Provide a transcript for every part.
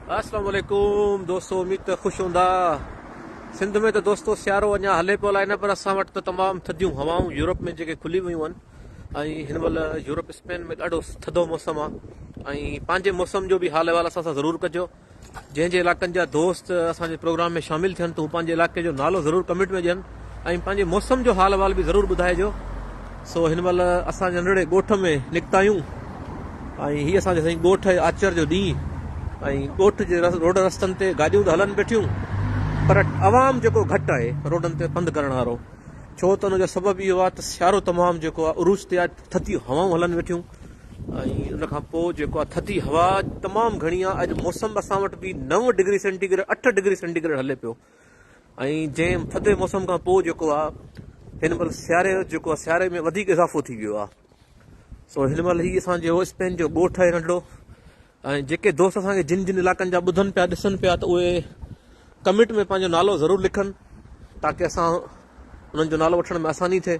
अस्सलाम वालेकुम दोस्तों, उम्मीद त ख़ुशि हूंदा। सिंध में त दोस्तों सियारो अञा हले पियो आहे, पर असां वटि त तमामु थधियूं हवाऊं यूरोप में जेके खुली वियूं आहिनि ऐं हिन महिल यूरोप स्पेन में ॾाढो थधो मौसमु आहे। ऐं पंहिंजे मौसम जो बि हाल अहिवाल असां सां ज़रूरु कजो। जंहिं जे इलाइक़नि जा दोस्त असांजे प्रोग्राम में शामिलु थियनि त हू पंहिंजे इलाइक़े जो नालो ज़रूरु कमेंट में ॾियनि ऐं पंहिंजे मौसम जो हाल अहिवाल बि ज़रूरु ॿुधाइजो। सो हिन महिल असां नंढड़े ॻोठ में निकिता आहियूं ऐं हीअ असांजे साईं ॻोठ आचर जो ॾींहुं ऐं ॻोठ जे रोड रस्तनि ते गाॾियूं त हलनि वेठियूं, पर अवाम जेको घटि आहे रोडनि ते पंधु करण वारो, छो त हुनजो सबबु इहो आहे त सियारो तमामु जेको आहे उरूज ते आहे, थधी हवाऊं हलनि वेठियूं ऐं उन खां पोइ जेको आहे थधी हवा तमामु घणी आहे। अॼु मौसम असां वटि बि 9 डिग्री सेंटीग्रेड 8 डिग्री सेंटीग्रेड हले पियो ऐं जंहिं थधे मौसम खां पोइ जेको आहे हिन महिल सियारे में वधीक इज़ाफ़ो थी वियो आहे। सो हिन महिल हीअ असांजो स्पेन जो ॻोठ आहे नंढड़ो, ऐं जेके दोस्त असांखे जिन जिन इलाइक़नि जा ॿुधनि पिया ॾिसनि पिया त उहे कमेंट में पंहिंजो नालो ज़रूरु लिखनि ताकी असां उन्हनि जो नालो वठण में आसानी थिए।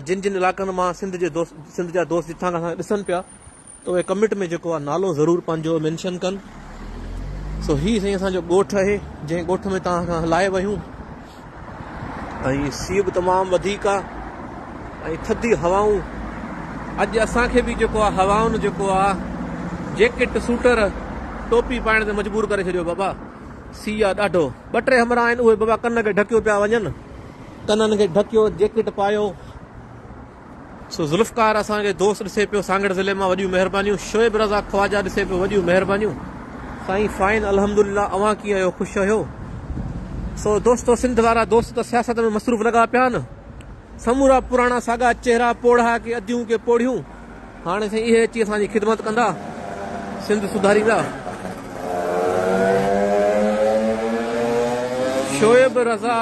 जिन जिन इलाइक़नि मां सिंध जा दोस्त जिथां खां असांखे ॾिसनि पिया त उहे कमेंट में जेको आहे नालो ज़रूरु पंहिंजो मैंशन कनि। सो हीअ साईं असांजो ॻोठ आहे, जंहिं ॻोठ में तव्हां खां हलाए वियूं ऐं सीउ बि तमामु वधीक आहे ऐं थधी हवाऊं। अॼु असांखे बि जेको आहे हवाउनि जेको आहे जैकेट सूटर टोपी पाइण ते मजबूर करे छॾियो बाबा। सीउ आहे ॾाढो। 2-3 हमरा आहिनि उहे बाबा कन खे ढकियो पिया वञनि, कननि खे ढकियो, जैकेट पायो। सो ज़ुल्फ़कार असांखे दोस्त ॾिसे पियो सांगड़ ज़िले मां, वॾियूं महिरबानियूं। शोएब रज़ा ख्वाजा ॾिसे पियो, वॾियूं महिरबानियूं। साईं फाइन अल्हम्दुलिल्लाह, अवां कीअं आहियो, ख़ुशि आहियो? सो दोस्तो सिंध वारा दोस्त त सियासत में मसरूफ़ लॻा पिया आहिनि। समूरा पुराणा साॻा चेहरा पोढ़ा के अदियूं के पोढ़ियूं, हाणे साईं इहे अची असांजी ख़िदमत कंदा, सिंध सुधारींदा। शोएब रज़ा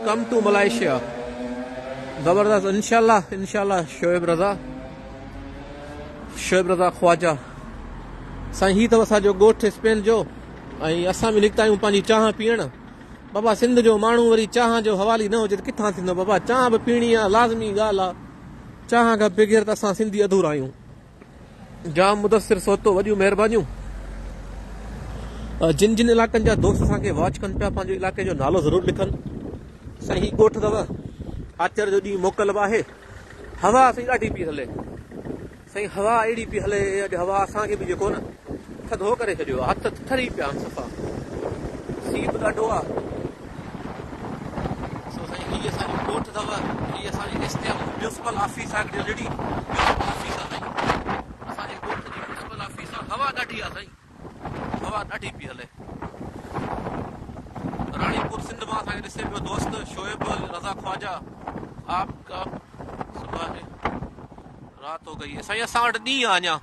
कम टू मलेशिया, ज़बरदस्त। इंशाल्लाह शोएब रज़ा ख्वाजा। साईं ही अथव असांजो ॻोठ स्पेन जो ऐं असां बि निकिता आहियूं पंहिंजी चांहि पीअण। बाबा सिंध जो माण्हू वरी चांहि जो हवाली न हुजे त किथां थींदो बाबा। चांहि बि पीअणी आहे, लाज़मी ॻाल्हि आहे। चांहि खां बग़ैर त असां सिंधी अधूरा आहियूं। जाम मुदसिर सोतो, वॾियूं महिरबानियूं। जिन जिन इलाइक़नि जा दोस्त असांखे वॉच कनि पिया पंहिंजे इलाइक़े जो नालो ज़रूरु लिखनि। साईं ही ॻोठ अथव, आचर जो ॾींहुं मोकल बि आहे। हवा साईं ॾाढी पई हले, साईं हवा अहिड़ी पई हले, अॼु हवा असांखे बि जेको न थधो करे छॾियो आहे, हथ थरी पिया आहिनि सफ़ा। सीउ बि ॾाढो आहे। सो साईं हीअ असांजो ॻोठ अथव, हीअ असांजी म्यूनिसिपल ऑफिस आहे, असांजे ॻोठ जी म्यूनिसिपल ऑफिस आहे। हवा ॾाढी आहे साईं, हवा ॾाढी पई हले। राणीपुर सिंध मां असांखे ॾिसे पियो दोस्त शोएब रज़ा ख्वाजा। आपका सुबह है रात हो गई है। साईं असां वटि ॾींहुं आहे, अञा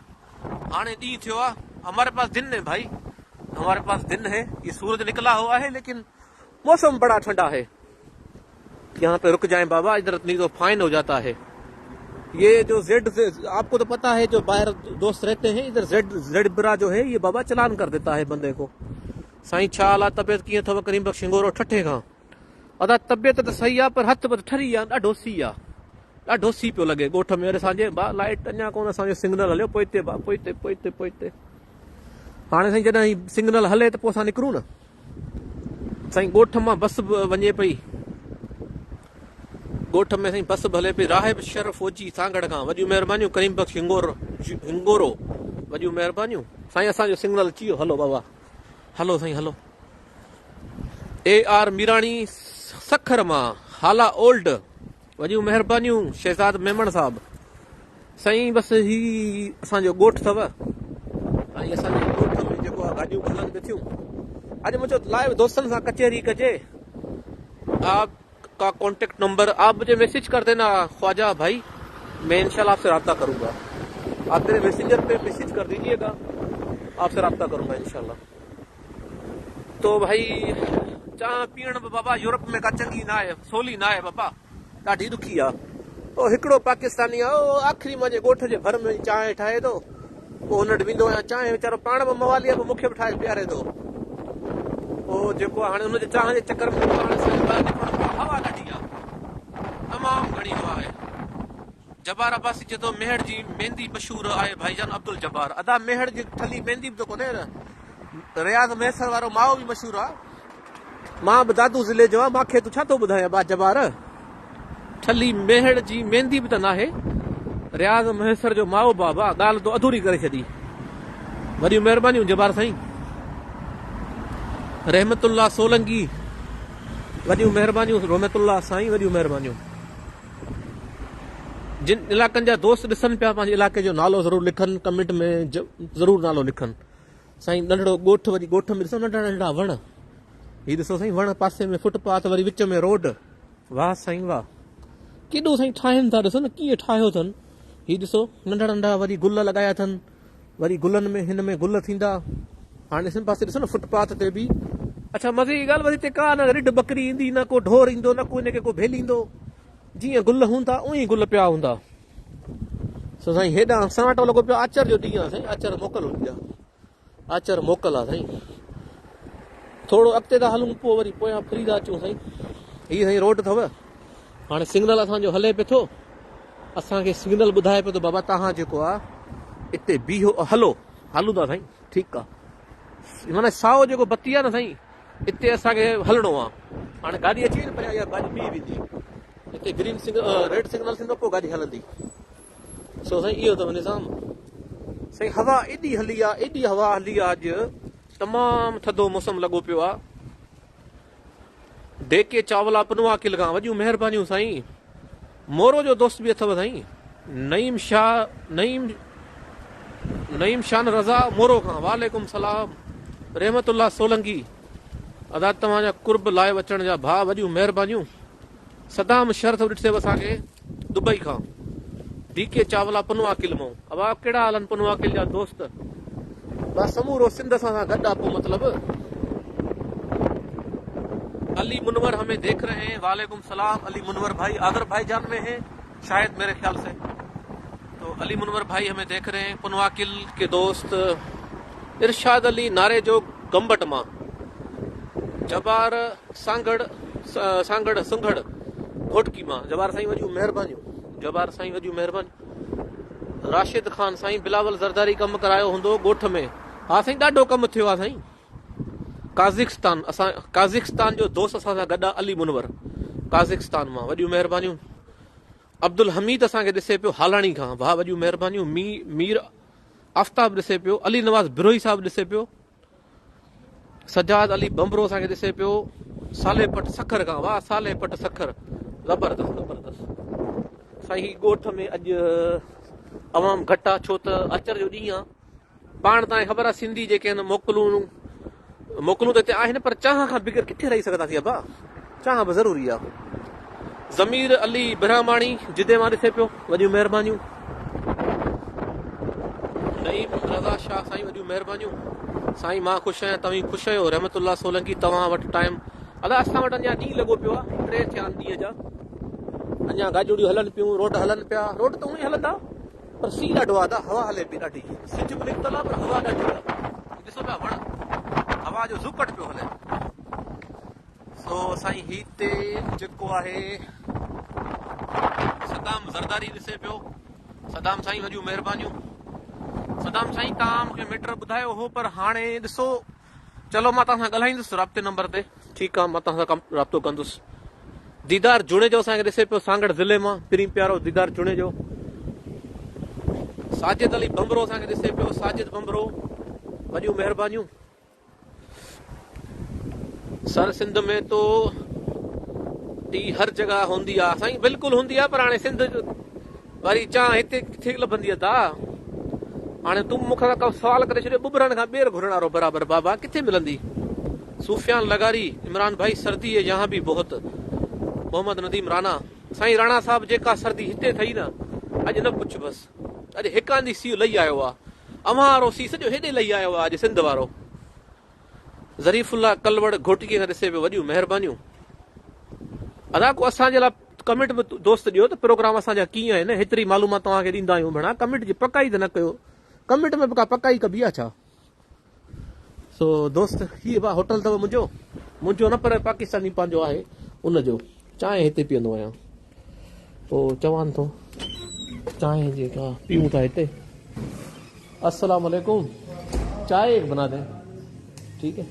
हाणे ॾींहुं थियो आहे। हमारे पास दिन है भाई, हमारे पास दिन है। ये सूरज निकला हुआ है लेकिन मौसम बड़ा ठंडा है। यहाँ पे रुक जाएं बाबा, इधर नहीं तो फाइन हो जाता है। ये जो जेड आपको तो पता है, जो बाहर दोस्त रहते हैं इधर जेड ब्रा जो है ये बाबा चलान कर देता है बंदे को। साईं छा हाल आहे, तबियत कीअं अथव? करीम बख़्श शिंगोरो ठठे खां। अदा तबियत त सही आहे पर हथ बि ठरी आहे, ॾाढो सीउ आहे, ॾाढो सीउ पियो लॻे ॻोठ में। असांजे लाइट अञा कोन, असांजो सिग्नल हलियो पोइते हाणे साईं जॾहिं सिग्नल हले त पोइ असां निकिरूं न। साईं ॻोठ मां बस बि वञे पई, ॻोठ में साईं बस बि हले पई। राहिब शरफ फौजी सांगड़ खां, वॾियूं महिरबानियूं। करीम बख़्श हिंगोरो, वॾियूं महिरबानियूं। साईं असांजो सिग्नल अची वियो, हलो बाबा, हलो साईं हलो। AR मीराणी सखर मां, हाला ओल्ड, वॾियूं महिरबानियूं। शहज़ाद मेमण साहब। साईं बसि ही असांजो ॻोठ अथव ऐं असांजे ॻोठ में जेको आहे गाॾियूं हलनि वेठियूं। अॼु मुंहिंजो लाइव दोस्तनि सां कचहरी कजे। आप का कॉन्टेक्ट नंबर आप मुझे मैसेज कर देना ख्वाजा भाई, मैं इंशाल्लाह आपसे रब्ता करूंगा। आप मेरे मैसेंजर पे मैसेज कर दीजिएगा, आपसे रब्ता करूंगा इंशाल्लाह। तो भाई चांहि पीअण बि बाबा यूरोप में का चङी न आहे, सवली न आहे बाबा, ॾाढी ॾुखी आहे। पोइ हिकिड़ो पाकिस्तानी आहे, आख़िरी मुंहिंजे ॻोठ जे भर में चांहि ठाहे थो, पोइ हुन वटि वेंदो आहियां। चांहि वीचारो पाण बि मवाली आहे, पोइ मूंखे बि ठाहे पीआरे थो। पोइ जेको हाणे हुनजे चांहि जे चकर में हवा ॾाढी आहे, तमामु घणी हवा आहे। जबार अब्बासी चए थो मेहर जी मेहंदी मशहूर आहे, भाईजान अब्दुल जबार। अदा मेहर जी थली मेहंदी बि त कोन्हे न, रियाज़ मैसर वारो माओ भी मशहूर आहे। मां बि दादू ज़िले जो आहे। मूंखे तूं छा थो ॿुधायां बा जबार, ठली मेहड़ जी मेहंदी बि त नाहे। रियाज़ मैसर जो माओ बाबा ॻाल्हि तो अधूरी करे छॾी। वॾियूं महिरबानियूं जबार साईं। रहमतुल्लाह सोलंकी, वॾियूं महिरबानियूं। रहमतुल्लाह साईं, वॾियूं महिरबानियूं। जिन इलाक़नि जा दोस्त ॾिसनि पिया पंहिंजे इलाइक़े जो नालो ज़रूरु लिखनि, कमेंट में ज़रूरु नालो लिखनि साईं। नंढड़ो ॻोठ, वरी ॻोठ में ॾिसो नंढड़ा नंढड़ा वण, हीउ ॾिसो साईं वण, पासे में फुटपाथ, वरी विच में रोड। वाह साईं वाह, केॾो साईं ठाहिनि था, ॾिसो न कीअं ठाहियो अथनि। हीउ ॾिसो नंढड़ा नंढड़ा वरी गुल लॻाया अथनि, वरी गुलनि में हिन में गुल थींदा। हाणे हिन पासे ॾिसो न फुटपाथ ते बि। अच्छा मज़े जी ॻाल्हि, वरी हिते का न रिढ बकरी ईंदी, न को ढोर ईंदो, न को हिनखे को भेलींदो। जीअं गुल हूंदा उअं ई गुल पिया हूंदा। सो साईं हेॾां सनाटो लॻो पियो। आचर जो ॾींहुं आहे साईं, आचर मोकल हूंदी आहे, आचर मोकल आहे साईं। थोरो अॻिते था हलूं, पोइ वरी पोयां फ्री था अचूं साईं। हीअ साईं रोड अथव। हाणे सिग्नल असांजो हले पियो थो, असांखे सिग्नल ॿुधाए पियो थो बाबा तव्हां जेको आहे हिते बीहो, हलो हलूं था साईं। ठीकु आहे, माना साओ जेको बत्ती आहे न साईं, हिते असांखे हलणो आहे। हाणे गाॾी अची वई न पहिरियां, इहा गाॾी ॿी वेंदी, हिते ग्रीन सिग्नल रेड सिग्नल थींदो, पोइ गाॾी हलंदी। सो साईं इहो अथव निज़ाम साईं। हवा एॾी हली आहे, एॾी हवा हली आहे, अॼु तमामु थधो मौसम लॻो पियो आहे। देके चावला पनवा किल खां वॾियूं महिरबानियूं साईं। मोरो जो दोस्त बि अथव साईं, नईम शान रज़ा मोरो खां, वालेकुम सलाम। रहमतुल्लाह सोलंकी, अदा तव्हांजा कुर्ब लाइ अचण जा भाउ, वॾियूं महिरबानियूं। सदाम शरफ ॾिठेव असांखे दुबई खां, डीके चावला पनवा किल मां। अब आप कहिड़ा हाल आहिनि पनवा किल जा दोस्त? बस समूरो सिंध असां सां गॾु आहे पोइ मतिलबु। अली मुनवर हमें देख रहे हैं, वालेकुम सलाम। अली मुनवर भाई आगर भाईजान में है शायद मेरे ख्याल से, तो अली मुनवर भाई हमें देख रहे हैं। पनवाकिल के दोस्त इरशाद अली नारे जो गंबट मां, जबार सांगड़ सुंगड़ घोटकी मां। जबार साईं वॾियूं महिरबानियूं, जबार साईं वॾियूं महिरबानियूं। राशिद खान साईं, बिलावल ज़रदारी कमु करायो हूंदो ॻोठ में? हा साईं ॾाढो कमु थियो आहे साईं। काज़िकिस्तान जो दोस्त असां सां गॾु आहे, अली मुनवर काज़िकिस्तान मां, वॾियूं महिरबानियूं। अब्दुल हमीद असांखे ॾिसे पियो हालाणी खां, भाउ वॾियूं महिरबानियूं। मीर आफ्ताब ॾिसे पियो, अली नवाज़ बिरोही साहिबु ॾिसे पियो, सजाद अली बंबरो असांखे ॾिसे पियो, साले पट सखर खां, वाह साले पट सखर, ज़बरदस्त ज़बरदस्त साईं। ही ॻोठ में अॼु अवाम घटि आहे, छो त अचर जो ॾींहुं आहे। पाण तव्हांखे ख़बर आहे सिंधी जेके आहिनि मोकलूं त हिते आहिनि, पर चांहि खां बग़ैर किथे रही सघंदासीं अबा, चांहि बि ज़रूरी आहे। ज़मीर अली ब्रह्माणी जिदे मां ॾिसे पियो, वॾियूं महिरबानियूं। नईम रज़ा शाह साईं, वॾियूं महिरबानियूं साईं। मां ख़ुशि आहियां, तव्हीं ख़ुशि आहियो? रहमतुल्लाह सोलंकी, तव्हां वटि टाइम अदा असां वटि अञा ॾींहुं लॻो पियो आहे, 3 थिया आहिनि ॾींहं जा। अञा गाॾियूं हलनि पियूं, रोड हलनि पिया। रोड त उहे हलंदा, पर सीउ ॾाढो आहे, हवा हले पई ॾाढी। सिज बि निकितल आहे, पर हवा ॾाढी आहे। ॾिसो पिया वण, हवा जो ज़ुकट पियो हले। सो साईं हिते जेको आहे सदाम ज़रदारी ॾिसे पियो। सदाम साईं वॾियूं महिरबानियूं। सदाम साईं तव्हां मूंखे मीटर ॿुधायो हो, पर हाणे ॾिसो, चलो मां तव्हां सां ॻाल्हाईंदुसि राब्ते नंबर ते। ठीकु आहे, मां तव्हां सां राब्तो कंदुसि। दीदार जुड़े जो असांखे ॾिसे पियो सांगड़ ज़िले मां, पिरी प्यारो दीदार जुड़े जो। साजिद अली बंबरो असांखे ॾिसे पियो, साजिद बंबरो, वॾियूं महिरबानियूं। सर सिंध में तो टी हर जगह हूंदी आहे साईं, बिल्कुलु हूंदी आहे, पर हाणे सिंध वरी चांहि हिते किथे लभंदी आहे ता। हाणे तूं मूंखां का सवाल करे छॾियो, ॿुभरनि खां ॿेर घुरण वारो बराबरि बाबा किथे मिलंदी? सूफियान लगारी, इमरान भाई सर्दी है यहाँ भी बहुत। मोहम्मद नदीम राणा साईं, राणा साहब जेका सर्दी हिते थई न, अॼु न पुछ बसि। अॼु हिक आंधी सीउ लही आयो आहे, अव्हां वारो सीउ सॼो हेॾे लही आयो आहे अॼु सिंध वारो। ज़रीफुल्ला कलवड़ घोटकीअ खां ॾिसे पियो, वॾियूं महिरबानियूं। अदा को असांजे लाइ कमेंट में दोस्त ॾियो त प्रोग्राम असांजा कीअं आहिनि, हेतिरी मालूमात तव्हांखे ॾींदा आहियूं भेण। कमेंट जी पकाई त न कयो, कमेंट में का पकाई कबी आहे छा? सो दोस्त हीअ बा होटल अथव मुंहिंजो न, पर पाकिस्तानी पंहिंजो आहे, उनजो चांहि हिते पीअंदो आहियां। पोइ चवान थो चांहि जेका पीऊं था हिते। अस्सलाम वालेकुम, चाय एक बना दें। ठीक है,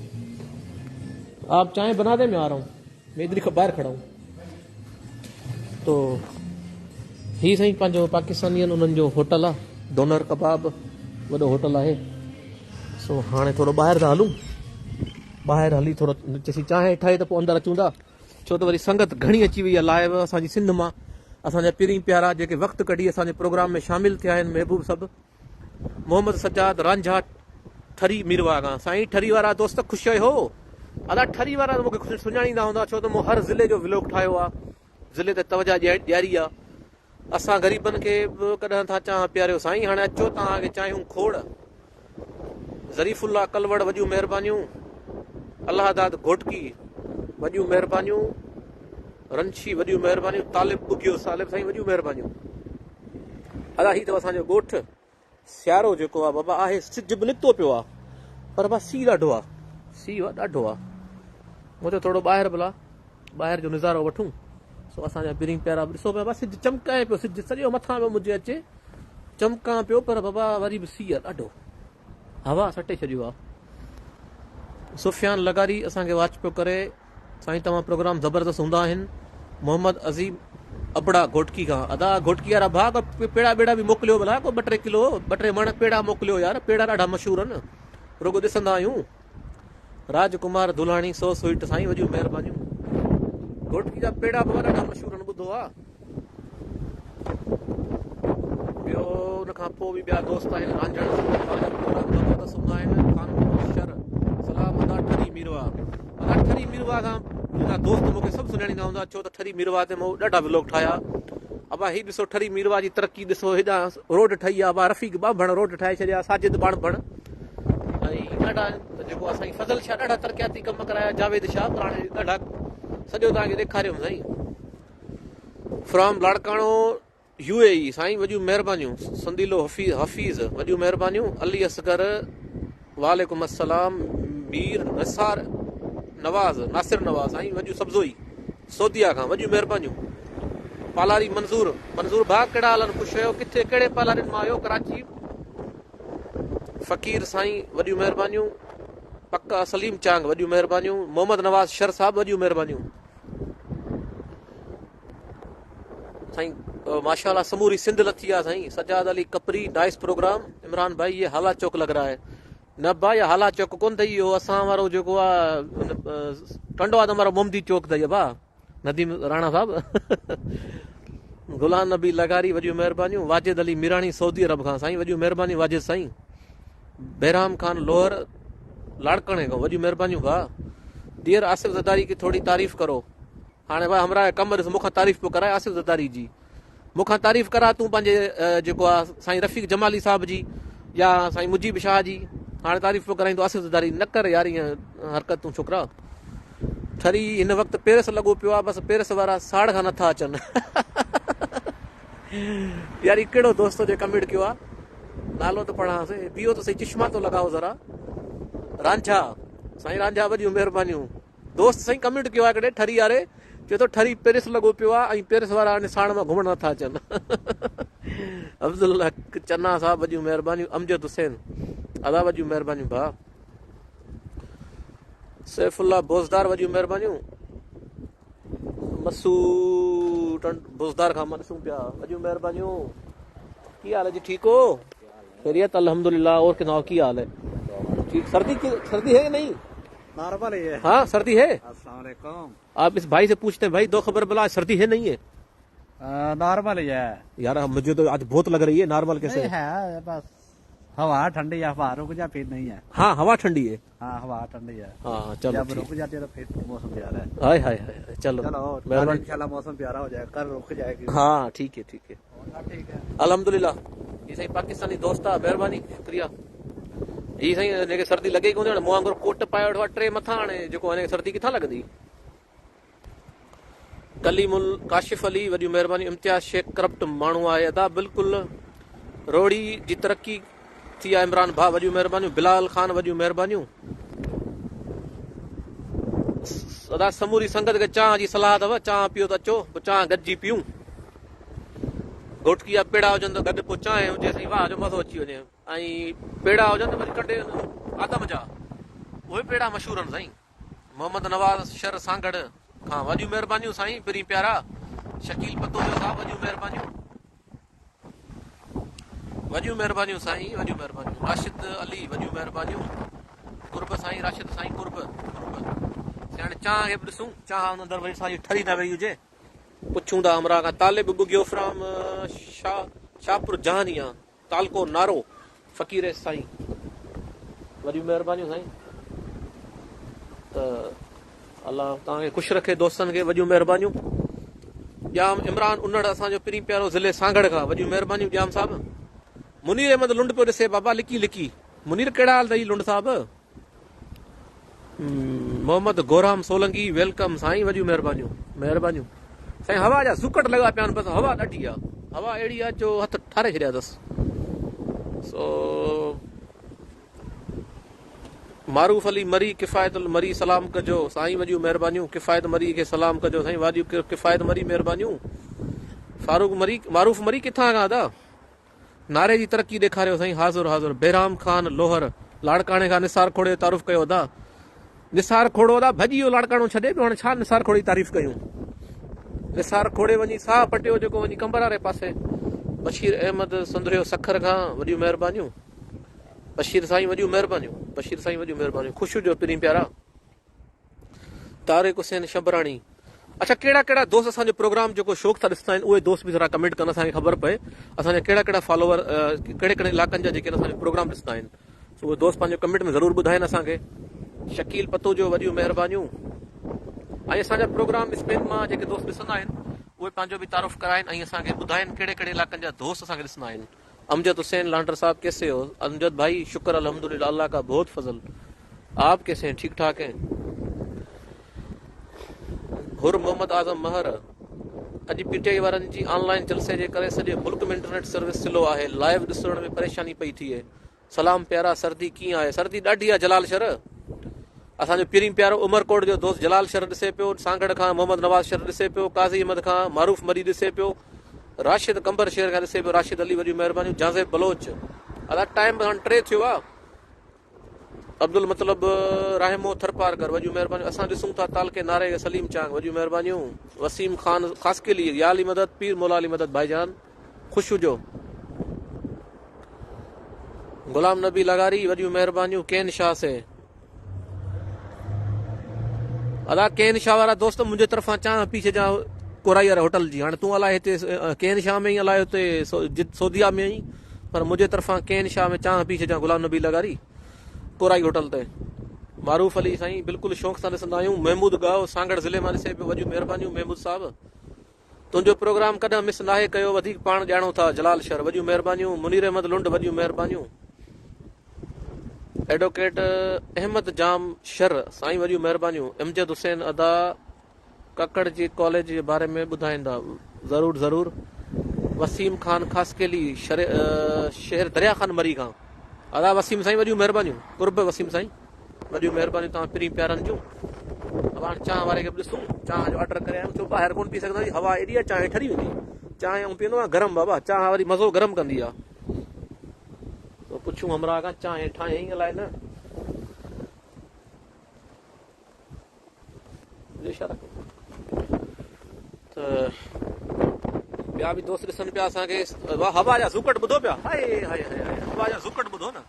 आप चाय बना दे, मैं आ रहा हूँ, मैं इधर ही बाहर खड़ा हूँ। तो ही सही पंहिंजो पाकिस्तानियन उन्हनि जो होटल आहे, डोनर कबाब वॾो होटल आहे। सो हाणे थोरो ॿाहिरि था हलूं, ॿाहिरि हली थोरो चईसीं चांहि ठाहे त पोइ अंदरि अचूं था, छो त वरी संगत घणी अची वई आहे लाइव असांजी सिंध मां। असांजा पहिरीं प्यारा जेके वक़्तु कढी असांजे प्रोग्राम में शामिल थिया आहिनि, महबूब सभु, मोहम्मद सजाद रांझा ठरी मीरवा खां। साईं ठरी वारा दोस्त ख़ुशि हो, अदा ठरी वारा त मूंखे सुञाणींदा हूंदा, छो त मूं हर ज़िले जो व्लॉग ठाहियो आहे, ज़िले ते तवजा ॾियारी आहे। असां ग़रीबनि खे बि कॾहिं था चाह प्यारियो साईं, हाणे अचो तव्हांखे चाहियूं खोड़। ज़रीफ़ुल्ला कलवड़ वॾियूं महिरबानियूं, अलाहदाद घोटकी वॾियूं महिरबानियूं, रंशी वॾियूं महिरबानियूं, तालिब बुगियो सालिब साईं वॾियूं महिरबानियूं। अदा ही अथव असांजो ॻोठु, सियारो जेको आहे बाबा आहे, सिज बि निकितो पियो आहे, पर बाबा सीउ ॾाढो आहे, सीउ आहे ॾाढो आहे। मुंहिंजो थोरो ॿाहिरि भला ॿाहिरि जो नज़ारो वठूं। सो असांजा पहिरीं प्यारा ॾिसो पिया, सिज चमकाए पियो, सिज सॼो मथां पियो मुंहिंजे अचे, चमकां पियो, पर बाबा वरी बि सीउ आहे ॾाढो, हवा सटे छॾियो आहे। सुफ़ियान लगारी असांखे वॉच पियो करे, साईं तव्हां प्रोग्राम ज़बरदस्त हूंदा आहिनि। मोहम्मद अज़ीम अबड़ा घोटकी खां, अदा घोटकी वारा भाउ पेड़ा बेड़ा बि मोकिलियो भला, को 2-3 किलो 2-3 मण पेड़ा मोकिलियो यार, पेड़ा ॾाढा मशहूरु आहिनि, रुगो ॾिसंदा आहियूं। राजकुमार दुलाणी 100 स्वीट साईं वॾियूं महिरबानियूं। घोटकी जा पेड़ा बाबा ॾाढा मशहूरु आहिनि, ॿुधो आहे। ॿियो उन खां पोइ बि ॿिया दोस्त आहिनि, रांझण ज़बरदस्त हूंदा आहिनि। सलाम अदा ठरी मीरवा, अदा ठरी मीरवा खां मुंहिंजा दोस्त मूंखे सभु सुञाणींदा हूंदा, छो त ठरी मीरवा ते मूं ॾाढा व्लॉग ठाहिया। अबा ही ॾिसो ठरी मीरवा जी तरक़ी ॾिसो, हेॾा रोड ठही आहे, अबा रफ़ीक बाभण रोड ठाहे छॾिया, साजिद बाणभण, ऐं ॾाढा जेको आहे साईं फज़ल शाह ॾाढा तरक़ियाती कम कराया, जावेद शाह हाणे ॾाढा सॼो तव्हांखे ॾेखारियो साईं। फ्रॉम लाड़काणो UAE साईं वॾियूं महिरबानियूं। संदीलो हफ़ीज़ वॾियूं महिरबानियूं। अली असगर वालेकुम अस्सलाम। मीर नासिर नवाज़ साईं वॾियूं सब्ज़ोई सऊदिया खां वॾियूं महिरबानियूं। पालारी मंज़ूर भाउ कहिड़ा हाल आहिनि, ख़ुशि आहियो, किथे कहिड़े पालारियुनि मां आहियो? कराची। फ़कीर साईं वॾियूं महिरबानियूं। पक्का सलीम चांग वॾियूं महिरबानियूं। मोहम्मद नवाज़ शर साहब वॾियूं महिरबानियूं साईं। माशाल्लाह समूरी सिंध लथी आहे साईं। Sajjad Ali Kapri nice program. इमरान भाई ये हाला चौक लग रहा है। न भाई हाला चौक कोन अथई, इहो असां वारो जेको आहे टंडो आहे त हमारो मोमदी चौक अथई भाउ नदीम राणा साहब। गुलाम नबी लगारी वॾियूं महिरबानियूं। वाजिद अली मीराणी सऊदी अरब खां साईं वॾियूं महिरबानियूं वाजिद साईं। बहराम खान लोहर लाड़कणे खां वॾियूं महिरबानियूं भाउ। डियर आसिफ ज़रदारी की थोड़ी तारीफ़ करो। हाणे भाई हमरा कम ॾिस, मूंखां तारीफ़ पियो कराए आसिफ ज़रदारी जी, मूंखां तारीफ़ करा तूं पंहिंजे जेको आहे साईं रफ़ीक जमाली साहब जी या साईं मुजीब शाह जी, हाणे तारीफ़ पियो कराईंदो आसिफ ज़रदारी। न कर यार ईअं हरकतूं छोकिरा। ठरी हिन वक़्तु पेरिस लॻो पियो आहे, बसि पेरिस वारा साड़ खां नथा अचनि। यार ही कहिड़ो दोस्त जे कमेंट कयो आहे, नालो त पढ़ांसि, बीहो त सही, चश्मा तो लॻाओ ज़रा। रांझा साईं रांझा वॾियूं महिरबानियूं। दोस्त साईं कमेंट कयो आहे हिकिड़े ठरी वारे, चए थो ठरी पेरिस लॻो पियो आहे ऐं पेरिस वारा हाणे साण मां घुमण नथा अचनि। अब्दुल हक चन्ना साहब वॾियूं महिरबानियूं। अमजद हुसैन अदा वॾियूं महिरबानियूं भाउ। सैफुल्ला बोज़दार वॾियूं महिरबानियूं। मसू बोज़दार खां मां ॾिसूं पिया वॾियूं महिरबानियूं। की हाल है जी, ठीक हो? खैरियत अल्हम्दुलिल्लाह। और किनाओ की हाल है? ठीक। सर्दी है कि नहीं? नॉर्मल ही है। हाँ सर्दी है। अस्सलाम वालेकुम। आप इस भाई से पूछते हैं, भाई दो खबर बला सर्दी है नहीं है? नॉर्मल ही है यार, मुझे तो आज बहुत लग रही है। नॉर्मल कैसे है? बस हवा ठंडी है, हवा रुक जा फिर नहीं है। हाँ हवा ठंडी है। हाँ हवा ठंडी है। हाँ चलो जब रुक जाती है तो फिर मौसम प्यारा है। हाय हाय हाय, चलो मेहरबानी। इंशाल्लाह मौसम प्यारा हो जाएगा, कल रुक जाएगी। हाँ ठीक है ठीक है ठीक है अल्हम्दुलिल्लाह। ये सही पाकिस्तानी दोस्त आहे, महिरबानी शुक्रिया। ही साईं हिनखे सर्दी लॻे कोन थी, हाणे मूं वांगुरु कोट पाए वठो आहे 3 मथां, हाणे जेको हिनखे सर्दी किथां लॻंदी। कलीमुल काशिफ अली वॾियूं महिरबानी। इम्तियाज़ शेख करप्ट माण्हू आहे अदा, बिल्कुलु रोड़ी जी तरक़ी थी आहे। इमरान भाउ वॾियूं महिरबानियूं। बिलाल ख़ान वॾियूं महिरबानियूं अदा। समूरी संगत खे चांहि जी सलाह अथव, चांहि पियो त अचो, पोइ चांहि गॾिजी पियूं। घोटकी जा पेड़ा हुजनि त गॾु पोइ चांहि हुजे, साईं वाह जो मज़ो अची वञे। ऐं पेड़ा हुजनि त वरी कंडे आदम जा उहे पेड़ा मशहूर आहिनि साईं। मोहम्मद नवाज़ शर सांगड़ खां वॾियूं महिरबानियूं साईं। पहिरीं प्यारा शकील पतोलियो साहब वॾियूं महिरबानियूं, वॾियूं महिरबानियूं साईं, वॾियूं महिरबानियूं। राशिद अली वॾियूं महिरबानियूं। कुर्ब साईं, राशिद साईं कुर्ब हाणे चांहि खे बि ॾिसूं, चांहि हुन अंदरि वरी असांजी ठरी न वई हुजे, पुछूं था हमरा खां। तालिब बुगियो फ्राम शाहपुर जहानिया, तालको नारो फ़कीर साईं, वॾियूं महिरबानियूं साईं। त अलाह तव्हांखे ख़ुशि रखे, दोस्तनि खे वॾियूं महिरबानियूं। ॼाम इमरान उन्नड़ असांजो पहिरीं प्यारो ज़िले सांगड़ खां, वॾियूं महिरबानियूं ॼाम साहिबु। मुनीर अहमद लुंड पियो ॾिसे बाबा लिकी लिकी। मुनीर कहिड़ा हाल अथई लुंड साहिबु? मोहम्मद गोराम सोलंकी वेलकम साईं, वॾियूं महिरबानियूं, महिरबानियूं साईं। हवा जा सुकट लॻा पिया आहिनि, बसि हवा ॾाढी आहे, हवा अहिड़ी आहे जो हथ ठारे छॾिया अथसि। सो मारूफ अली मरी किफ़ायत मरी सलाम कजो साईं, वॾियूं महिरबानियूं। किफ़ायत मरी खे सलाम कजो साईं, वाॾियूं किफ़ायत मरी महिरबानियूं। फारूक मरी, मारूफ मरी किथां खां अदा? नारे जी तरक़ी ॾेखारियो साईं, हाज़ुर हाज़ुर। बेराम खान लोहर लाड़काणे खां निसार खोड़े तारीफ़ कयो अदा। निसार खोड़ो अदा भॼी वियो लाड़काणो छॾे पियो, हाणे छा निसार खोड़े तारीफ़ कयूं? निसार खोड़े वञी साह पटियो जेको वञी कंबर वारे पासे। बशीर अहमद संदरियो सखर खां, वॾियूं महिरबानियूं। बशीर साईं वॾियूं महिरबानियूं, बशीर साईं वॾियूं महिरबानियूं। ख़ुशि हुजो पहिरीं प्यारा। तारिक हुसैन शबराणी। अच्छा, कहिड़ा कहिड़ा दोस्त असांजो प्रोग्राम जेको शौक़ु था ॾिसंदा आहिनि, उहे दोस्त बि ज़रा कमेंट कनि, असांखे ख़बर पए असांजा कहिड़ा कहिड़ा फॉलोवर कहिड़े कहिड़े इलाइक़नि जा जेके असांजो प्रोग्राम ॾिसंदा आहिनि। उहे दोस्त पंहिंजो कमेंट में ज़रूरु ॿुधाइनि असांखे। शकील पतो जो वॾियूं महिरबानियूं। ऐं असांजा प्रोग्राम स्पेन मां जेके दोस्त ॾिसंदा आहिनि उहे पंहिंजो बि तारीफ़ कराइनि ऐं असांखे ॿुधाइनि कहिड़े कहिड़े इलाइक़नि जा दोस्त असांखे ॾिसंदा आहिनि। अमजद हुसैन लांडर साहब कैसे हो? अमजद भाई शुक्र अल्हम्दुलिल्लाह, अल्लाह का बहुत फजल। आप कैसे हैं? ठीक ठाक हैं। हुर मोहम्मद आज़म महर। अॼु पीटीआई वारनि जी ऑनलाइन जलसे जे करे सॼे मुल्क में इंटरनेट सर्विस स्लो आहे, लाइव ॾिसण में परेशानी पई थिए। सलाम प्यारा, सर्दी कीअं आहे? सर्दी ॾाढी आहे जलाल शहर। असांजो पहिरीं प्यारो उमरकोट जो दोस्त जलाल शहर ॾिसे पियो, सांगड़ खां मोहम्मद नवाज़ शहर ॾिसे पियो, काज़ी अहमद खां मारूफ मरी ॾिसे पियो, राशिद कंबर शहर खां ॾिसे पियो, राशिद अली वॾियूं महिरबानियूं। जाज़े बलोच अदा टाइम हाणे 3 थियो आहे। अब्दुल मतलब रहमो थरपारकर वॾियूं महिरबानियूं। असां ॾिसूं था तालके नारे सलीम चांग, वॾियूं महिरबानियूं। वसीम ख़ान ख़ासि के लिए या अली मदद, पीर मौला अली मदद भाईजान, ख़ुशि हुजो। गुलाम नबी लगारी वॾियूं महिरबानियूं। केन शाह से अदा केन शाह वारा दोस्त मुंहिंजे तरफ़ां चांहि पी छॾियां कोराई वारे होटल जी। हाणे तूं अलाए हिते केन शाह में ई अलाए हुते सऊदिया में ई, पर मुंहिंजे तरफ़ां केन शाह में चांहि पी छॾियां गुलाम नबी लगारी कोराई होटल ते। मारूफ अली साईं बिल्कुलु शौक़ु सां ॾिसंदा आहियूं। महमूद गाओ सांगड़ ज़िले मां ॾिसे पियो, वॾियूं महिरबानियूं महमूद साहिबु। तुंहिंजो प्रोग्राम कॾहिं मिस नाहे कयो, वधीक पाण ॼाणो था। जलाल शहर वॾियूं महिरबानियूं। मुनीर अहमद लुंड वॾियूं महिरबानियूं। एडवोकेट अहमद जाम शर साईं वॾियूं महिरबानियूं। अमजद हुसैन अदा ककड़ जी कॉलेज जे बारे में ॿुधाईंदा? ज़रूरु ज़रूरु। वसीम ख़ान ख़ासकेली शहर दरिया खान मरी खां अदा वसीम साईं वॾियूं महिरबानियूं। कुर्ब वसीम साईं वॾियूं महिरबानियूं तव्हां पहिरीं प्यारनि जूं। अब हाणे चांहि वारे खे बि ॾिसूं, चांहि जो ऑडर करे आहियूं। छो ॿाहिरि कोन पी सघंदासीं, हवा एॾी आहे चांहि ठरी वेंदी। चांहि ऐं पीअंदो आहे गरम बाबा, चांहि वरी मज़ो गरम कंदी आहे। त पुछूं हमरा खां चांहि ठाहियईं अलाए न। त ॿिया बि दोस्त ॾिसनि पिया असांखे। हवा जा ज़ुकट ॿुधो पिया, हाय हाय हाय हवा जा ज़ुकट ॿुधो न।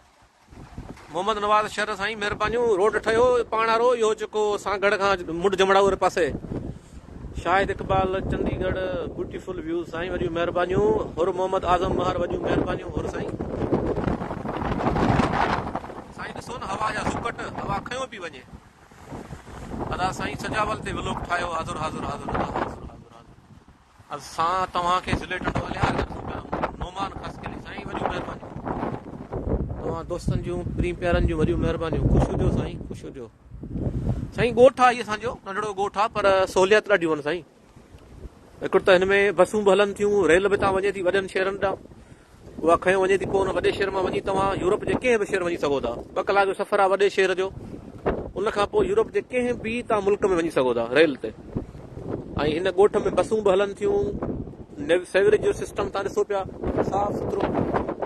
मोहम्मद नवाज़ शहर साईं महिरबानियूं। रोड ठहियो पाणारो इहो जेको सांगड़ खां मुंड जमड़ा वारे पासे। शाहिद इक़बाल चंडीगढ़ ब्यूटीफुल व्यू साईं वॾियूं महिरबानियूं। हुर मोहम्मद आज़म महर वॾियूं महिरबानियूं। हुर साईं साईं ॾिसो न हवा जा ज़ुकट, हवा खयो पई वञे। अदा साईं सजावल ते व्लॉग ठाहियो। हाज़ुर हाज़ुर हाज़ुर हाज़ुर असां तव्हांखे ज़िले टंडो हलिया नोमान ख़ासि करे साईं वॾियूं महिरबानियूं। तव्हां दोस्तनि जूं प्री प्यारनि जूं वॾियूं महिरबानियूं। ख़ुशि हुजो साईं, ख़ुशि हुजो साईं। ॻोठ आहे इहो असांजो नंढड़ो ॻोठ आहे, पर सहूलियत ॾाढियूं आहिनि साईं। हिकिड़ो त हिन में बसूं बि हलनि थियूं, रेल बि तव्हां वञे थी वॾनि शहरनि ॾांहुं, उहा खयो वञे थी। पोइ हुन वॾे शहर मां वञी तव्हां यूरोप जे कंहिं बि शहर वञी सघो था। 2 कलाक जो सफ़र आहे वॾे शहर जो। उन खां पोइ यूरोप जे कंहिं बि तव्हां मुल्क में वञी सघो था रेल ते। ऐं हिन ॻोठ में बसूं बि हलनि थियूं। सेवरेज जो सिस्टम तव्हां ॾिसो पिया साफ़ सुथिरो।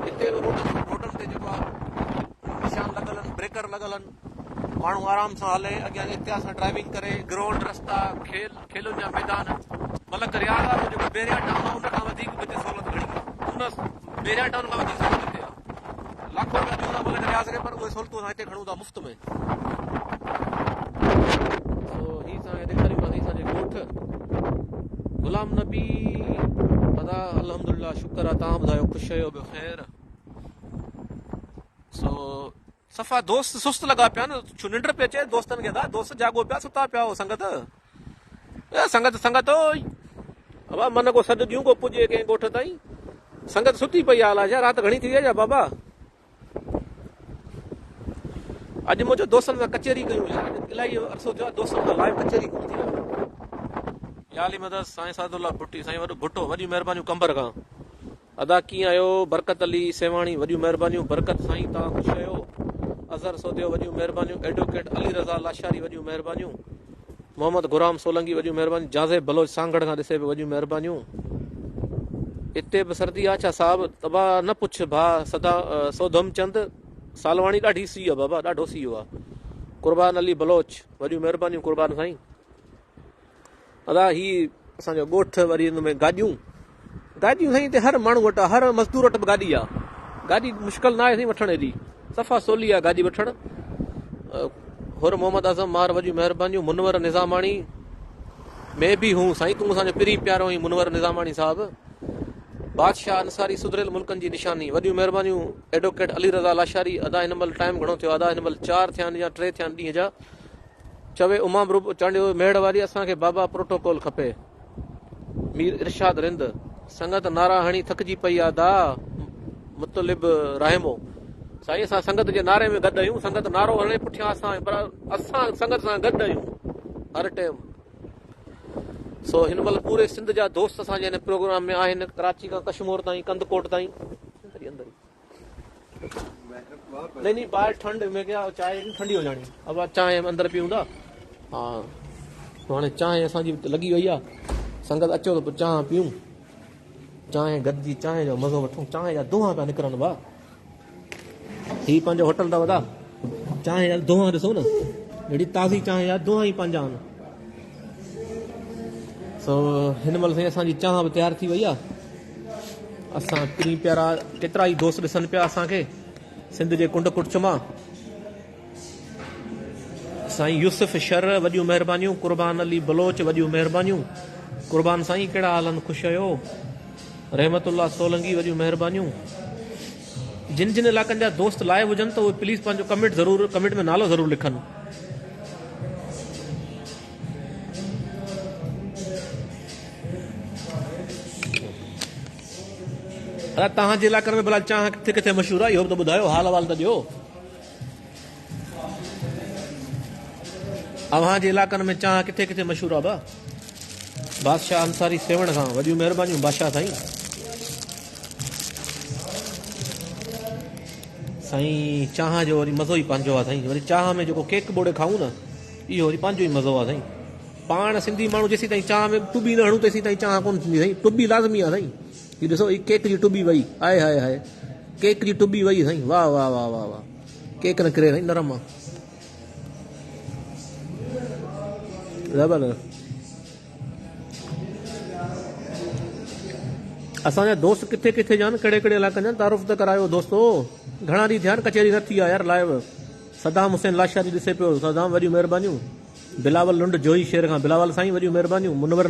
हिते रोडनि ते जेको आहे निशान लॻल आहिनि, ब्रेकर लॻल आहिनि। माण्हू आराम सां हले अॻियां इतिहास सां ड्राइविंग करे ग्राउंड रस्ता खेलुनि जा मैदान मलक रियाज़ आहे जेको बेरिया टाउन आहे उन खां वधीक हिते सहूलियत घणी आहे उन बेरिया टाउन खां वधीक सहूलियत हिते आहे लाखों रुपया ॾियूं था मलक रियाज़ खे पर उहे सहूलियतूं असां हिते खणूं था मुफ़्त में हीअ असांखे ॾेखारियूं था असांजे ॻोठ गुलाम नबी अदा अल्हम्दुलिल्लाह शुक्र आहे तव्हां ॿुधायो ख़ुशि आहियो ॿियो ख़ैर सफ़ा दोस्त सुस्त लॻा पिया न छो निंड पई अचे दोस्तनि खे दोस्त जाॻो पिया सुता पिया हो संगत संगत बाबा मन को सॾु ॾियूं को पुॼे कंहिं ॻोठ ताईं संगत सुती पई आहे अलाए छा राति घणी थी वई आहे बाबा अॼु मुंहिंजो दोस्तनि सां कचहरी कयूं इलाही अरसो थियो आहे दोस्तनि सां लाइव कचहरी कोन थी याली मदद साईं सादुल्ला भुट्टी साईं वॾो भुट्टो वॾियूं महिरबानियूं कंबर खां अदा कीअं आहियो बरकत अली सेवाणी वॾियूं महिरबानियूं बरकत साईं तव्हां ख़ुशि आहियो अज़हर सोदियो वॾियूं महिरबानियूं एडवोकेट अली रज़ा लाशारी वॾियूं महिरबानियूं मोहम्मद गुराम सोलंगी वॾियूं महिरबानियूं जाज़े बलोच सांगड़ खां ॾिसे पियो वॾियूं महिरबानियूं हिते बि सर्दी आहे छा साहब तबाह न पुछ भाउ सदा सौधम चंद सालवाणी ॾाढी सी आहे बाबा ॾाढो सी आहे कुर्बान अली बलोच वॾियूं महिरबानियूं कुर्बान साईं अदा ही असांजो ॻोठ वरी हिन में गाॾियूं साईं हिते हर माण्हू वटि आहे हर मज़दूर वटि बि गाॾी आहे गाॾी मुश्किल न आहे साईं वठण हेॾी सफ़ा सवली आहे गाॾी वठणु हुर मोहम्मद आज़म मार वॾियूं महिरबानियूं मुनवर निज़ामाणी में बि हूं साईं तूं असांजो पिरी प्यारो हुई मुनवर निज़ामाणी साहिबु बादशाह अंसारी सुधरियल मुल्कनि जी निशानी वॾियूं महिरबानियूं एडवोकेट अली रज़ा लाशारी अदा हिन महिल टाइम घणो थियो अदा हिन महिल 4 थिया आहिनि या 3 थिया आहिनि ॾींहं जा चवे उमाम रूप चांडियो मेड़ वारी असांखे बाबा प्रोटोकॉल खपे मीर इरशाद रिंद संगत नारा हणी थकिजी पई आहे दा मुतलिब रहमो साईं असां संगत जे नारे में गॾु आहियूं संगत नारो हणे पुठियां असां संगत सां गॾु आहियूं हर टाइम सो हिन महिल पूरे सिंध जा दोस्त असांजे हिन प्रोग्राम में आहिनि कराची खां कश्मीर ताईं कंदकोट ताईं नहीं ॿाहिरि ठंड में क्या चांहि ठंडी हो जाणी अब चांहि अंदरि पीऊं था हा हाणे चांहि असांजी लॻी वई आहे संगत अचो त पोइ चांहि पीऊं चांहि गॾिजी चांहि जो मज़ो वठूं चांहि जा दोहा पिया निकिरनि भाउ ही पंहिंजो होटल अथव दा चांहि जा दोहा ॾिसो न अहिड़ी ताज़ी चांहि जा दोहा ई पंहिंजा आहिनि सो हिन महिल साईं असांजी चांहि बि तयारु थी वई आहे असां पिरी प्यारा केतिरा ई दोस्त ॾिसनि पिया असांखे सिंध जे कुंड कुर्च मां साईं यूसुफ शर वॾियूं महिरबानियूं कुर्बान अली बलोच वॾियूं महिरबानियूं कुर्बान साईं कहिड़ा हाल आहिनि ख़ुशि आहियो रहमतुल्ला सोलंगी वॾियूं महिरबानियूं जिन जिन इलाइक़नि जा दोस्त लाइव हुजनि त उहे प्लीज़ पंहिंजो कमेंट में नालो ज़रूरु लिखनि तव्हांजे इलाइक़े में भला चांहि किथे किथे मशहूरु आहे इहो बि त ॿुधायो हाल अहवाल त ॾियो अव्हांजे इलाइक़नि में चांहि किथे किथे मशहूरु आहे भाउ बादशाह अंसारी सेवण खां वॾियूं महिरबानियूं बादशाह साईं चांहि जो वरी मज़ो ई पंहिंजो आहे साईं वरी चांहि में जेको केक बोड़े खाऊं न इहो वरी पंहिंजो ई मज़ो आहे साईं पाण सिंधी माण्हू जेसीं ताईं चांहि में टुबी न हणूं तेसीं ताईं चांहि कोन थींदी साईं टुबी लाज़मी आहे साईं हीउ ॾिसो हीउ केक जी टुबी वई आहे हाय केक जी टुबी वई साईं वाह वाह वाह वाह वाह केक न किरे साईं नरम आहे असांजा दोस्त किथे किथे जा आहिनि कहिड़े कहिड़े इलाइक़नि जा तारुफ़ त करायो दोस्तो घणा ॾींहं थिया आहिनि कचहरी न थी आहे यार लाइव सदाम हुसैन लाशारी ॾिसे पियो सदाम वॾियूं महिरबानियूं बिलावल लुंड जोई शेर खां बिलावल साईं वॾियूं महिरबानियूं मुनवर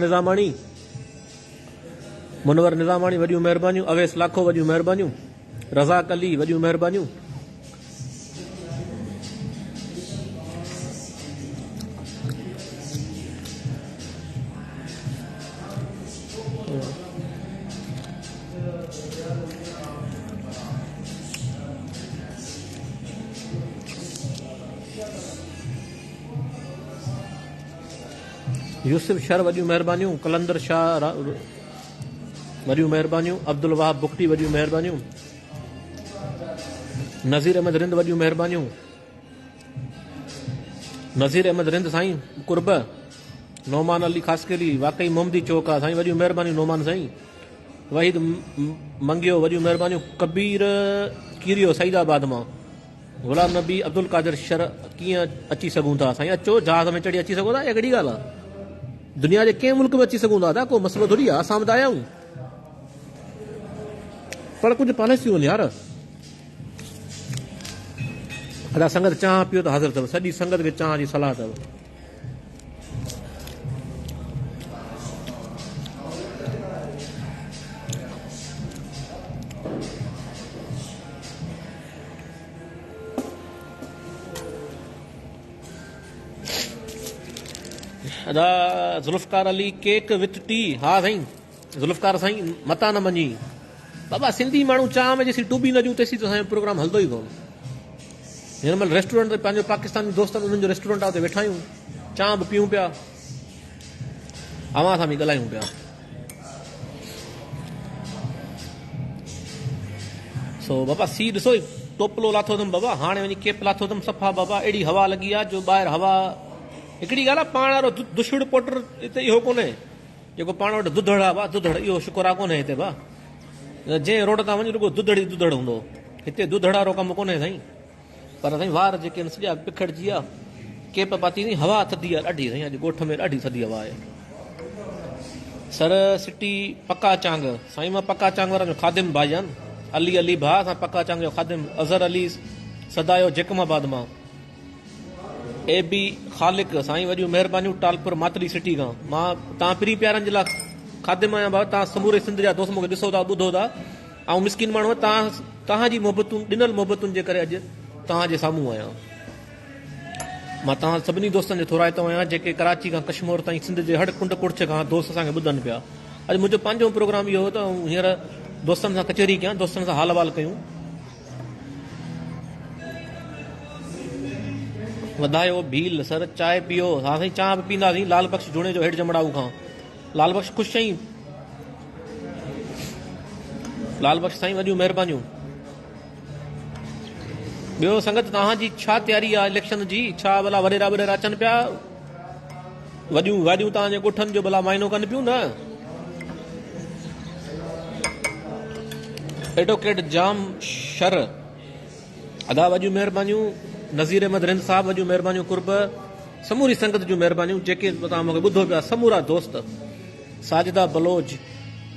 निज़ामाणी वॾियूं महिरबानियूं अवेस लाखो वॾियूं महिरबानियूं रज़ाक अली वॾियूं महिरबानियूं यूसुफ शर वॾियूं महिरबानियूं कलंदर शाह वॾियूं महिरबानियूं अब्दुल वहाब बुख्ती वॾियूं महिरबानियूं नज़ीर अहमद रिंद वॾियूं महिरबानियूं नज़ीर अहमद रिंद साईं कुर्ब नोमान अली ख़ासकेली वाकई मोहम्मदी चौक आहे साईं वॾियूं महिरबानियूं नोमान साईं वहीद मंगियो वॾियूं महिरबानियूं कबीर कीरियो सईदाबाद मां गुलाम नबी अब्दुल कादिर शर कीअं अची सघूं था साईं? अचो, जहाज़ में चढ़ी अची सघो था, इहा कहिड़ी ॻाल्हि आहे? दुनिया जे कंहिं मुल्क में अची सघूं था, को मसइलो थोड़ी आहे, असां बि त आया आहियूं। पर कुझु पॉलिसी वञे यार। अदा संगत चांहि पियो त हाज़िर अथव, सॼी संगत खे चांहि जी सलाह अथव। अदा Zulfikar Ali cake with T. हा साईं, ज़ुल्फ़कार साईं मता न मञी बाबा, सिंधी माण्हू चांहि में जेसी टूबी न ॾियूं तेसी त असांजो प्रोग्राम हलंदो ई कोन। हिन महिल रेस्टोरेंट ते पंहिंजो पाकिस्तानी दोस्त उन्हनि जो रेस्टोरेंट आहे, उते वेठा आहियूं, चांहि बि पीऊं पिया, अवां सां बि ॻाल्हायूं पिया। सो बाबा सी ॾिसो, टोपलो लाथो अथमि बाबा, हाणे वञी केप लाथो अथमि सफ़ा बाबा, अहिड़ी हवा लॻी आहे जो ॿाहिरि हवा। हिकिड़ी ॻाल्हि आहे, पाण वारो दुशुड़ पोटर हिते इहो कोन्हे जेको पाण वटि दुधड़ आहे भा, दुधड़ इहो शुक्र आहे कोन्हे हिते भा। जंहिं रोड तां वञ रुगो दुधड़ ई दुधड़ हूंदो, हिते दुधड़ वारो कमु कोन्हे साईं। पर साईं वार जेके आहिनि सॼा पिखड़जी विया, केप पाती साईं, हवा थधी आहे ॾाढी साईं, अॼु ॻोठ में ॾाढी थधी हवा आहे। सर सिटी पका चांग साईं, मां पका चांग वारा जो खादिम भाईजान, अली अली भाउ, असां पका चांग जो खादिम। अज़हर अली सदायो जेकमाबाद मां। ए बी ख़ालिक साईं, वॾियूं महिरबानियूं टालपुर मातरी सिटी खां। मां तव्हां पिरी प्यारनि जे लाइ खादिम आहियां भाउ, तव्हां समूरे सिंध जा दोस्त मूंखे ॾिसो था, ॿुधो था, ऐं मिसकिन माण्हू तव्हांजी मोहबतूं ॾिनल मोहबतुनि जे करे अॼु तव्हांजे साम्हूं आहियां। मां तव्हां सभिनी दोस्तनि जो थोराइतो आहियां जेके कराची खां कश्मीर ताईं सिंध जे हर कुंड कुड़छ खां दोस्त असांखे ॿुधनि पिया। अॼु मुंहिंजो पंहिंजो प्रोग्राम इहो हो त हींअर दोस्तनि सां कचहरी कयां, दोस्तनि सां हाल वाल कयूं। वधायो भील सर, चांहि पियो। हा साईं, चांहि बि पींदासीं, लाल बख्श झूणे जो हेठि जमड़ाऊ खां। लाल बख्श ख़ुशि साईं, लाल बख्श साईं वॾियूं महिरबानियूं। ॿियो संगत तव्हांजी छा तयारी आहे इलेक्शन जी? छा भला वॾेरा वॾेरा अचनि पिया, वॾियूं गाॾियूं तव्हांजे ॻोठनि जो भला माइनो कनि पियूं न? एडवोकेट जाम शर अदा वॾियूं महिरबानियूं। नज़ीर अहमद रिंद साहब वॾियूं महिरबानियूं। कुर्ब समूरी संगत जूं महिरबानियूं जेके तव्हां मूंखे ॿुधो पिया, समूरा दोस्त। साजिदा बलोच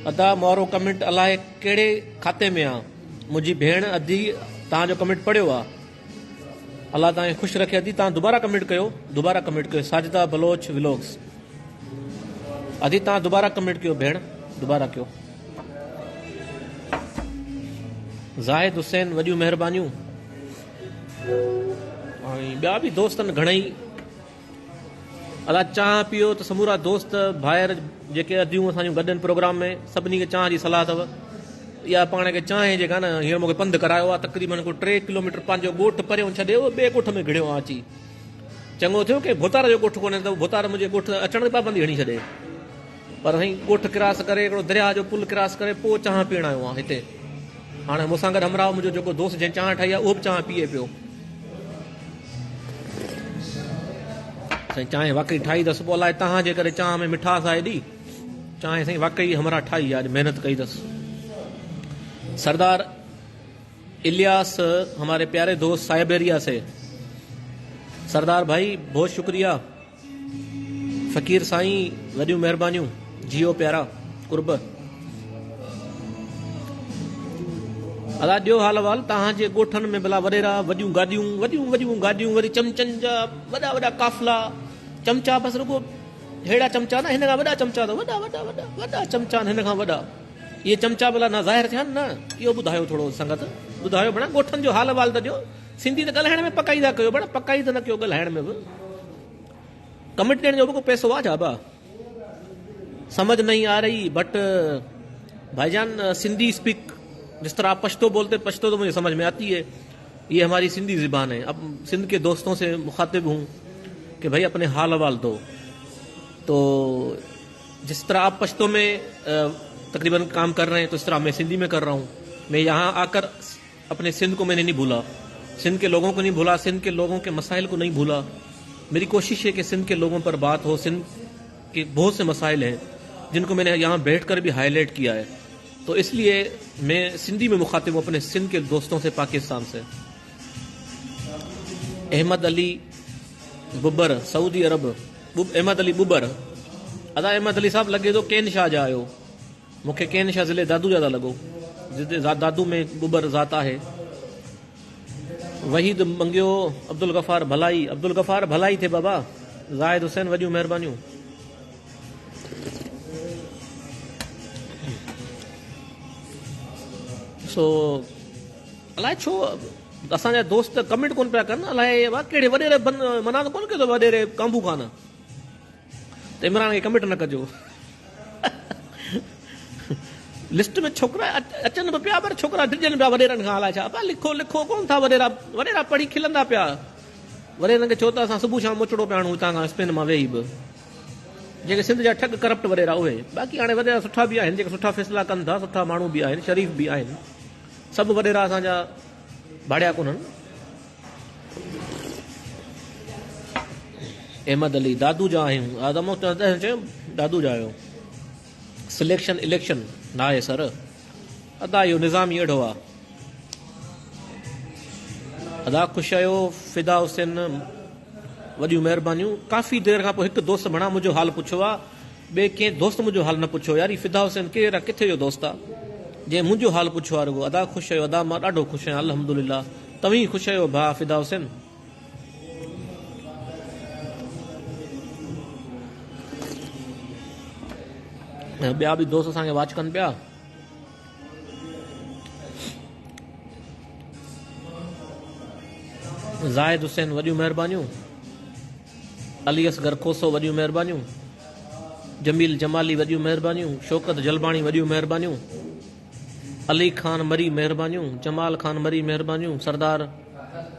अदा मोरो कमेंट अलाए कहिड़े खाते में आहे, मुंहिंजी भेण अदी तव्हांजो कमेंट पढ़ियो आहे, अलाह तव्हांखे ख़ुशि रखे। अदी तव्हां दुबारा कमेंट कयो, दुबारा कमेंट कयो। साजिदा बलोच व्लॉग्स अदी तव्हां दुबारा कमेंट कयो भेण, दुबारा कयो। ज़ाहिद हुसैन वॾियूं महिरबानियूं। ॿिया बि दोस्त आहिनि घणेई। अला चांहि पियो त समूरा दोस्त भाइर जेके अदियूं असांजूं गॾु आहिनि प्रोग्राम में, सभिनी खे चांहि जी सलाह अथव। इहा पाण खे चांहि जेका न, हींअर मूंखे पंधु करायो आहे तक़रीबन को 3 किलोमीटर, पंहिंजो ॻोठ परियों छॾे ॿिए ॻोठ में घिड़ियो आहे अची। चङो थियो की भुतार जो ॻोठ कोन्हे त भुतार मुंहिंजे ॻोठ अचण ते पाबंदी हणी छॾे। पर साईं ॻोठ क्रॉस करे, हिकिड़ो दरिया जो पुल क्रॉस करे पोइ चांहि पीअण आयो आहे हिते। हाणे मूंसां गॾु हमराह मुंहिंजो जेको दोस्त जंहिं चांहि ठाही आहे उहो बि चांहि पीए पियो। साईं चांहि वाकई ठाही अथसि, पोइ अलाए तव्हांजे करे चांहि में मिठास आहे एॾी। चांहि साईं वाकई हमरा ठाही आहे, अॼु महिनत कई अथसि। सरदार इलियास हमारे प्यारे दोस्त साइबेरिया से। सरदार भाई बहुत शुक्रिया। फ़कीर साईं वॾियूं महिरबानियूं। जियो प्यारा कुर्ब अदा ॾियो हाल वाल तव्हांजे ॻोठनि में भला वॾेरा, वॾियूं गाॾियूं, वॾियूं गाॾियूं, वरी चमचनि जा वॾा वॾा काफ़िला। चमचा बसि रुगो अहिड़ा चमचा न, हिन खां वॾा चमचा अथव, वॾा चमचा आहिनि हिन खां वॾा। इहे चमचा भला न ज़ाहिर थिया न? इहो ॿुधायो थोरो संगत, ॿुधायो भेण ॻोठनि जो हाल वाल त ॾियो। सिंधी त ॻाल्हाइण में पकाई था कयो भेण, पकाई त न कयो ॻाल्हाइण में बि। कमेंट ॾियण जो बि को पैसो आहे छा बा? समझ नहीं आ रही बट भाईजान सिंधी स्पीक, जिस तरह आप पश्तो बोलते, पश्तो तो मुझे समझ में आती है, ये हमारी सिंधी ज़ुबान है। अब सिंध के दोस्तों से मुखातिब हूँ कि भाई अपने हाल अहवाल दो। तो जिस तरह आप पश्तो में तकरीबन काम कर रहे हैं, तो इस तरह मैं सिंधी में कर रहा हूँ। मैं यहाँ आकर अपने सिंध को मैंने नहीं भूला, सिंध के लोगों को नहीं भूला, सिंध के लोगों के मसाइल को नहीं भूला। मेरी कोशिश है कि सिंध के लोगों पर बात हो। सिंध के बहुत से मसाइल हैं जिनको मैंने यहाँ बैठकर भी हाईलाइट किया है। तो इसलिए मैं सिंधी में मुखातिब हूँ अपने सिंध के दोस्तों से, पाकिस्तान से। अहमद अली बुबर सऊदी अरब अहमद अली बुबर अदा अहमद अली साहब लगे तो केन शाह जा आयो मूंखे केन शाह ज़िले दादू जा लॻो जिते दादू में बुबर ज़ात आहे वहीद मंगियो अब्दुल गफ़ार भलाई थे बाबा ज़ाहिद हुसैन वॾियूं महिरबानियूं सो अलाए छो असांजा दोस्त कमेंट कोन पिया कनि अलाए कहिड़े वॾेरे मना त कोन कयो अथव वॾेरे कांबू खान त इमरान खे कमेंट न कजो लिस्ट में छोकिरा अचनि बि पिया पर छोकिरा डिॼनि पिया वॾेरनि खां अलाए छा लिखो लिखो कोन था वॾेरा पढ़ी खिलंदा पिया वॾेरनि खे चओ त असां सुबुह शाम मुचड़ो पिया हणूं हितां खां स्पेन मां वेही बि जेके सिंध जा ठग करप्ट वॾेरा उहे बाक़ी हाणे वॾेरा सुठा बि आहिनि जेके सुठा फ़ैसिला कनि था सुठा माण्हू बि आहिनि शरीफ़ बि आहिनि सभु वॾेरा असांजा भाड़िया कोन्हनि अहमद अली दादू जा आहियूं आदम चयो दादू जा आहियो सिलेक्शन इलेक्शन न आहे सर अदा इहो निज़ाम ई अहिड़ो आहे अदा ख़ुशि आहियो फिदा हुसैन वॾियूं महिरबानियूं काफ़ी देरि खां पोइ हिकु दोस्त भणा मुंहिंजो हाल पुछियो आहे ॿिए कंहिं दोस्त मुंहिंजो हाल न पुछियो यार फिदा हुसैन केरु आहे किथे जो दोस्त आहे जंहिं मुंहिंजो हाल पुछियो आहे रुगो अदा ख़ुशि आहियो अदा मां ॾाढो ख़ुशि आहियां अल्हम्दुलिल्लाह तव्हीं ख़ुशि आहियो भाउ फिदा हुसैन ॿिया बि दोस्त असांखे वॉच कनि पिया ज़ाहिद हुसैन वॾियूं महिरबानियूं अली असगर खोसो वॾियूं महिरबानियूं जमील जमाली वॾियूं महिरबानियूं शौकत जलबाणी वॾियूं महिरबानियूं अली खान मरी महिरबानियूं जमाल खान मरी महिरबानियूं सरदार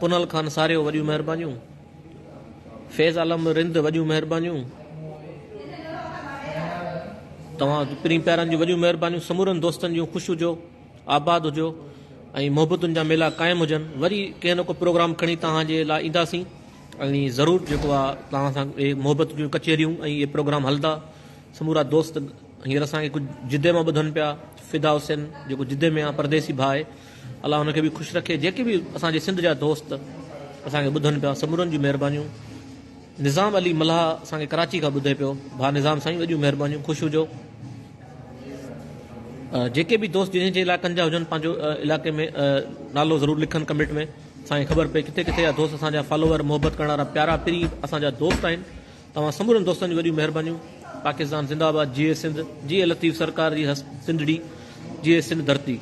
पुनल खान सारियो वॾियूं महिरबानियूं फैज़ आलम रिंद वॾियूं महिरबानियूं तव्हां पिरीं प्यारनि जूं वॾियूं महिरबानियूं समूरनि दोस्तनि जूं ख़ुशि हुजो आबाद हुजो ऐं मोहबतुनि जा मेला क़ाइमु हुजनि वरी कंहिं न को प्रोग्राम खणी तव्हांजे लाइ ईंदासीं ऐं ज़रूरु जेको आहे तव्हां सां इहे मोहबत जूं कचहरियूं ऐं इहे प्रोग्राम हलंदा समूरा दोस्त हींअर असांखे कुझु जिदे मां ॿुधनि पिया फिदा हुसैन जेको जिदे में आहे परदेसी भाउ आहे अलाह हुनखे बि ख़ुशि रखे जेके बि असांजे सिंध जा दोस्त असांखे ॿुधनि पिया समूरनि जूं महिरबानियूं निज़ाम अली मल्हा असांखे कराची खां ॿुधे पियो भाउ निज़ाम साईं वॾियूं महिरबानियूं ख़ुशि हुजो जेके बि दोस्त जंहिंजे इलाइक़नि जा हुजनि पंहिंजो इलाइक़े में नालो ज़रूरु लिखनि कमेंट में असांखे ख़बर पए किथे किथे जा दोस्त असांजा फॉलोवर मोहबत करण वारा प्यारा पिरी असांजा दोस्त आहिनि तव्हां समूरनि दोस्तनि जूं वॾियूं महिरबानियूं पाकिस्तान ज़िंदाबाद जीए सिंध जीए लतीफ़ सरकार जी सिंधड़ी जीए सिंध धरती